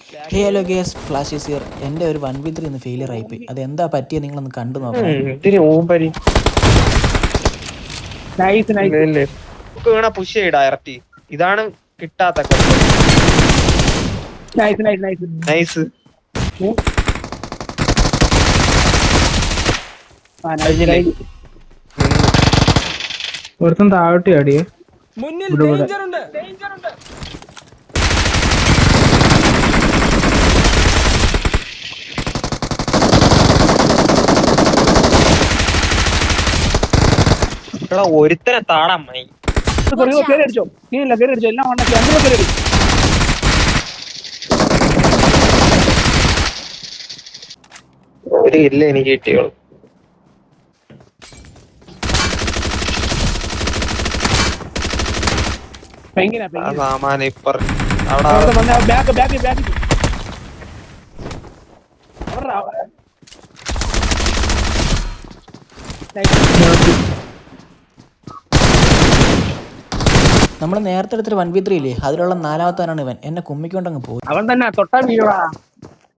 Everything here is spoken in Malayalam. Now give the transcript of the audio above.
Hey hello guys flash is here. എൻ്റെ ഒരു 1v3 ഇന്ന് ഫെയിലിയർ ആയിപ്പോയി. അത് എന്താ പറ്റിയത് നിങ്ങളൊന്ന് കണ്ടു നോക്കണം. പുഷ് ചെയ്യടാ ഇറക്കി. ഇതാണ് കിട്ടാത്ത നൈസ്. ഒരുത്തൻ താഴോട്ട് ചാടിയേ. ഒരുത്തനെ താടമ്മായി അടിച്ചോ എല്ലാം ഒരു ഇല്ല എനിക്ക് കിട്ടിയോളൂ. സാമാനം ഇപ്പർ നമ്മൾ നേരത്തെ എടുത്തൊരു 1v3 ഇല്ലേ, അതിലുള്ള 4-മത്തവനാണ് ഇവൻ. എന്നെ കുമ്മിക്കൊണ്ടങ്ങ് പോകും. അവൻ തന്നെ തൊട്ടാ വീഴാ.